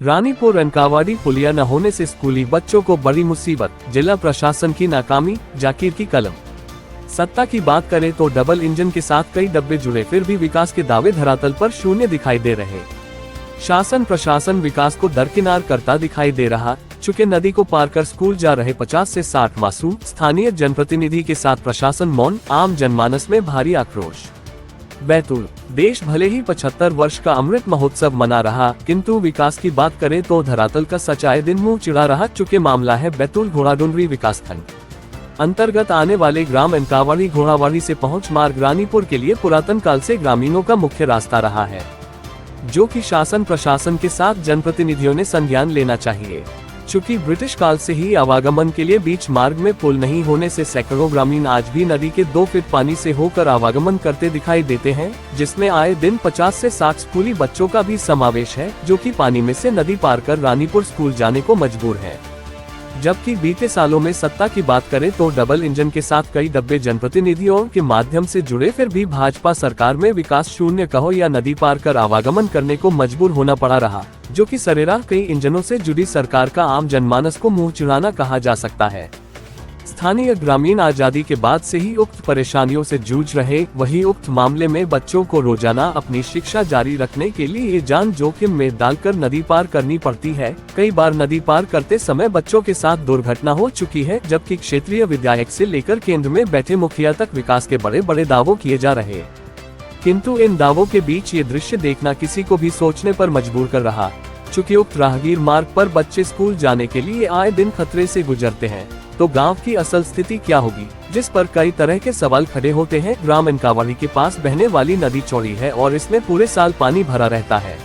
रानीपुर रनकावाड़ी पुलिया न होने से स्कूली बच्चों को बड़ी मुसीबत, जिला प्रशासन की नाकामी, जाकिर की कलम। सत्ता की बात करें तो डबल इंजन के साथ कई डब्बे जुड़े, फिर भी विकास के दावे धरातल पर शून्य दिखाई दे रहे। शासन प्रशासन विकास को दरकिनार करता दिखाई दे रहा। चूंकि नदी को पार कर स्कूल जा रहे 50 से 60 मासूम, स्थानीय जनप्रतिनिधि के साथ प्रशासन मौन, आम जनमानस में भारी आक्रोश। बैतूल देश भले ही 75 वर्ष का अमृत महोत्सव मना रहा, किंतु विकास की बात करें तो धरातल का सच्चाई दिन मुंह चिढ़ा रहा। चूंकि मामला है बैतूल घोड़ाडोंगरी विकासखंड अंतर्गत आने वाले ग्राम रनकावाड़ी घोड़ावाड़ी से पहुंच मार्ग रानीपुर के लिए पुरातन काल से ग्रामीणों का मुख्य रास्ता रहा है, जो कि शासन प्रशासन के साथ जनप्रतिनिधियों ने संज्ञान लेना चाहिए। चूंकि ब्रिटिश काल से ही आवागमन के लिए बीच मार्ग में पुल नहीं होने से सैकड़ों ग्रामीण आज भी नदी के 2 फीट पानी से होकर आवागमन करते दिखाई देते हैं, जिसमें आए दिन 50 से 60 स्कूली बच्चों का भी समावेश है, जो कि पानी में से नदी पार कर रानीपुर स्कूल जाने को मजबूर है। जबकि बीते सालों में सत्ता की बात करें तो डबल इंजन के साथ कई डब्बे जनप्रतिनिधियों के माध्यम से जुड़े, फिर भी भाजपा सरकार में विकास शून्य कहो या नदी पार कर आवागमन करने को मजबूर होना पड़ा रहा, जो कि सरेराह कई इंजनों से जुड़ी सरकार का आम जनमानस को मुंह चिढ़ाना कहा जा सकता है। स्थानीय ग्रामीण आजादी के बाद से ही उक्त परेशानियों से जूझ रहे, वही उक्त मामले में बच्चों को रोजाना अपनी शिक्षा जारी रखने के लिए ये जान जोखिम में डालकर नदी पार करनी पड़ती है। कई बार नदी पार करते समय बच्चों के साथ दुर्घटना हो चुकी है, जबकि क्षेत्रीय विधायक से लेकर केंद्र में बैठे मुखिया तक विकास के बड़े बड़े दावों किए जा रहे, किंतु इन दावों के बीच ये दृश्य देखना किसी को भी सोचने पर मजबूर कर रहा। चूँकि उक्त राहगीर मार्ग पर बच्चे स्कूल जाने के लिए आए दिन खतरे से गुजरते हैं, तो गांव की असल स्थिति क्या होगी, जिस पर कई तरह के सवाल खड़े होते हैं। ग्राम रनकावाड़ी के पास बहने वाली नदी चौड़ी है और इसमें पूरे साल पानी भरा रहता है।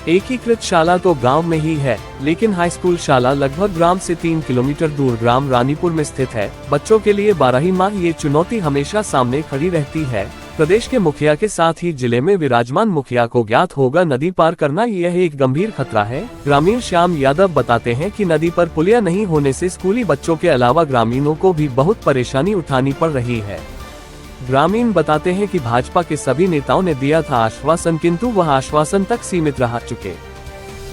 एकीकृत शाला तो गांव में ही है, लेकिन हाई स्कूल शाला लगभग ग्राम से 3 किलोमीटर दूर ग्राम रानीपुर में स्थित है। बच्चों के लिए 12 माह ये चुनौती हमेशा सामने खड़ी रहती है। प्रदेश के मुखिया के साथ ही जिले में विराजमान मुखिया को ज्ञात होगा नदी पार करना यह एक गंभीर खतरा है। ग्रामीण श्याम यादव बताते हैं कि नदी पर पुलिया नहीं होने से स्कूली बच्चों के अलावा ग्रामीणों को भी बहुत परेशानी उठानी पड़ रही है। ग्रामीण बताते हैं कि भाजपा के सभी नेताओं ने दिया था आश्वासन, किंतु वह आश्वासन तक सीमित रह चुके।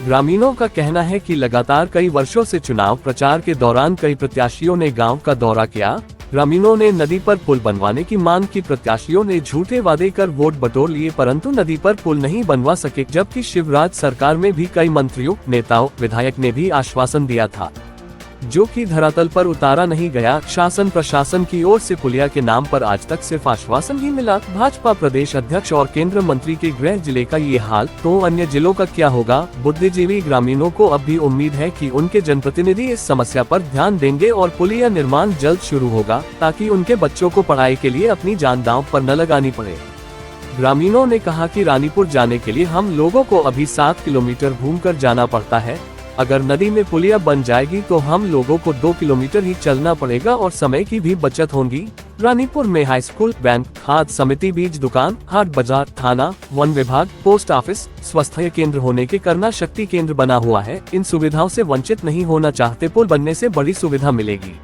ग्रामीणों का कहना है कि लगातार कई वर्षों से चुनाव प्रचार के दौरान कई प्रत्याशियों ने गांव का दौरा किया। ग्रामीणों ने नदी पर पुल बनवाने की मांग की। प्रत्याशियों ने झूठे वादे कर वोट बटोर लिए, परंतु नदी पर पुल नहीं बनवा सके। जबकि शिवराज सरकार में भी कई मंत्रियों, नेताओं, विधायक ने भी आश्वासन दिया था, जो कि धरातल पर उतारा नहीं गया। शासन प्रशासन की ओर से पुलिया के नाम पर आज तक सिर्फ आश्वासन ही मिला। भाजपा प्रदेश अध्यक्ष और केंद्र मंत्री के गृह जिले का ये हाल, तो अन्य जिलों का क्या होगा। बुद्धिजीवी ग्रामीणों को अब भी उम्मीद है कि उनके जनप्रतिनिधि इस समस्या पर ध्यान देंगे और पुलिया निर्माण जल्द शुरू होगा, ताकि उनके बच्चों को पढ़ाई के लिए अपनी जान दांव पर न लगानी पड़े। ग्रामीणों ने कहा कि रानीपुर जाने के लिए हम लोगों को अभी 7 किलोमीटर घूमकर जाना पड़ता है। अगर नदी में पुलिया बन जाएगी तो हम लोगों को 2 किलोमीटर ही चलना पड़ेगा और समय की भी बचत होगी। रानीपुर में हाई स्कूल, बैंक, खाद समिति, बीज दुकान, हाट बाजार, थाना, वन विभाग, पोस्ट ऑफिस, स्वास्थ्य केंद्र होने के करना शक्ति केंद्र बना हुआ है। इन सुविधाओं से वंचित नहीं होना चाहते। पुल बनने से बड़ी सुविधा मिलेगी।